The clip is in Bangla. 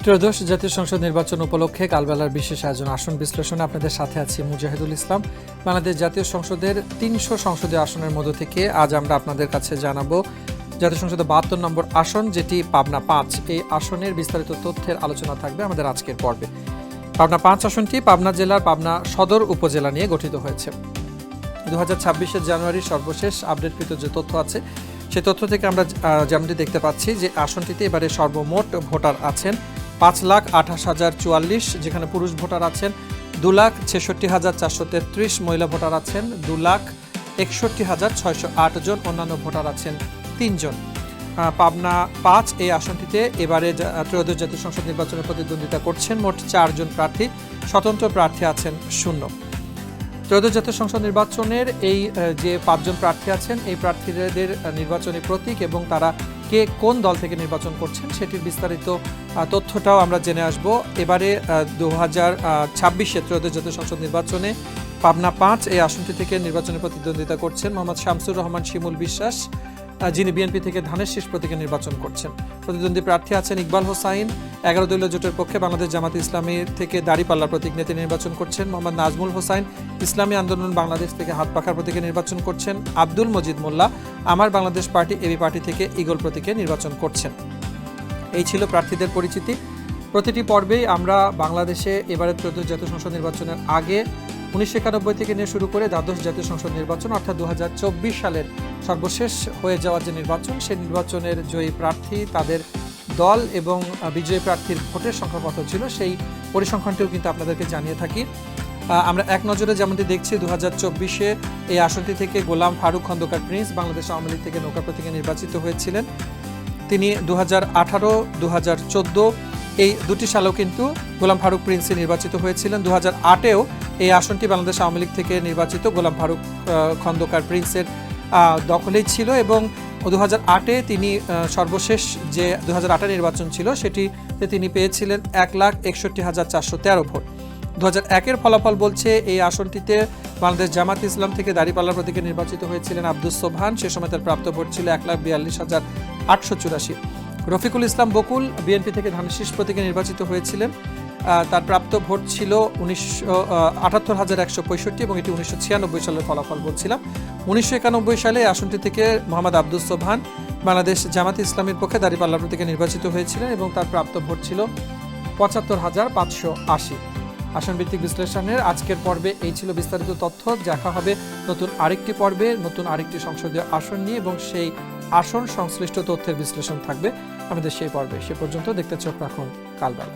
ত্রয়োদশ জাতীয় সংসদ নির্বাচন উপলক্ষে কালবেলার বিশেষ আয়োজন আসন বিশ্লেষণে আপনাদের সাথে আছি মুজাহিদুল ইসলাম। বাংলাদেশ জাতীয় সংসদের ৩০০ সংসদীয় আসনের মধ্য থেকে আজ আমরা আপনাদের কাছে জানাবো জাতীয় সংসদে ৭২ নম্বর আসন, যেটি পাবনা ৫। এই আসনের বিস্তারিত তথ্যের আলোচনা থাকবে আমাদের আজকের পর্বে। পাবনা ৫ আসনটি পাবনা জেলার পাবনা সদর উপজেলা নিয়ে গঠিত হয়েছে। 2026 জানুয়ারির সর্বশেষ আপডেটকৃত যে তথ্য আছে সেই তথ্য থেকে আমরা যেমনটি দেখতে পাচ্ছি যে আসনটিতে এবারে সর্বমোট ভোটার আছেন ৫,২৮,০৪৪, যেখানে পুরুষ ভোটার আছেন ২,৬৬,৪৩৩, মহিলা ভোটার আছেন ২,৬১,৬০৮ জন, অন্যান্য ভোটার আছেন ৩ জন। পাবনা ৫ এই আসনটিতে এবারে ত্রয়োদশ জাতীয় সংসদ নির্বাচনে প্রতিদ্বন্দ্বিতা করছেন মোট ৪ জন প্রার্থী, স্বতন্ত্র প্রার্থী আছেন 0। ত্রয়োদশ জাতীয় সংসদ নির্বাচনের এই যে ৫ জন প্রার্থী আছেন, এই প্রার্থীদের নির্বাচনী প্রতীক এবং তারা কে কোন দল থেকে নির্বাচন করছেন সেটির বিস্তারিত তথ্যটাও আমরা জেনে আসব। এবারে 2026 ত্রয়োদশ জাতীয় সংসদ নির্বাচনে পাবনা ৫ এই আসনটি থেকে নির্বাচনে প্রতিদ্বন্দ্বিতা করছেন মোহাম্মদ শামসুর রহমান শিমুল বিশ্বাস, যিনি বিএনপি থেকে ধানের শীষ প্রতীকে নির্বাচন করছেন। প্রতিদ্বন্দ্বী প্রার্থী আছেন ইকবাল হোসাইন, 11 দলীয় জোটের পক্ষে বাংলাদেশ জামাত ইসলামী থেকে দাঁড়িপাল্লা প্রতীক নিয়ে তিনি নির্বাচন করছেন। মোহাম্মদ নাজমুল হোসাইন, ইসলামী আন্দোলন বাংলাদেশ থেকে হাত পাখার প্রতীকে নির্বাচন করছেন। আব্দুল মজিদ মোল্লা, আমার বাংলাদেশ পার্টি এবি পার্টি থেকে ইগল প্রতীকে নির্বাচন করছেন। এই ছিল প্রার্থীদের পরিচিতি। প্রতিটি পর্বেই আমরা বাংলাদেশে এবারে ত্রয়োদশ জাতীয় সংসদ নির্বাচনের আগে 1991 থেকে নিয়ে শুরু করে দ্বাদশ জাতীয় সংসদ নির্বাচন অর্থাৎ 2024 সালের সর্বশেষ হয়ে যাওয়া যে নির্বাচন, সেই নির্বাচনের জয়ী প্রার্থী, তাদের দল এবং বিজয়ী প্রার্থীর ভোটের সংখ্যা কত ছিল সেই পরিসংখ্যানটিও কিন্তু আপনাদেরকে জানিয়ে থাকি। আমরা এক নজরে যেমনটি দেখছি 2024-এ এই আসনটি থেকে গোলাম ফারুক খন্দকার প্রিন্স বাংলাদেশ আওয়ামী লীগ থেকে নৌকা প্রতীকে নির্বাচিত হয়েছিলেন। তিনি 2018, 2014 এই দুটি সালেও কিন্তু গোলাম ফারুক প্রিন্সে নির্বাচিত হয়েছিলেন। 2008-এও এই আসনটি বাংলাদেশ আওয়ামী লীগ থেকে নির্বাচিত গোলাম ফারুক খন্দকার প্রিন্সের দখলেই ছিল এবং 2008-এ তিনি সর্বশেষ যে 2008-এর নির্বাচন ছিল সেটিতে তিনি পেয়েছিলেন 1,61,413 ভোট। 2001-এর ফলাফল বলছে এই আসনটিতে বাংলাদেশ জামাত ইসলাম থেকে দাঁড়িপাল্লা প্রতীকে নির্বাচিত হয়েছিলেন আব্দুস সোবহান, সে সময় তার প্রাপ্ত ভোট ছিল 1,42,884। রফিকুল ইসলাম বকুল বিএনপি থেকে ধানের শীষ প্রতীকে নির্বাচিত হয়েছিলেন, তার প্রাপ্ত ভোট ছিল 78,165 এবং এটি 1996 সালের ফলাফল বলছিলাম। 1991 সালে আসনটি থেকে মোহাম্মদ আব্দুস সোবহান বাংলাদেশ জামাত ইসলামের পক্ষে দাঁড়িপাল্লা প্রতীকে নির্বাচিত হয়েছিলেন এবং তার প্রাপ্ত ভোট ছিল 75,580। আসন ভিত্তিক বিশ্লেষণের আজকের পর্বে এই ছিল বিস্তারিত তথ্য। দেখা হবে নতুন আরেকটি পর্বে, নতুন আরেকটি সংসদীয় আসন নিয়ে এবং সেই আসন সংশ্লিষ্ট তথ্যের বিশ্লেষণ থাকবে আমাদের সেই পর্বে। সে পর্যন্ত দেখতে চোখ রাখুন কালবেলা।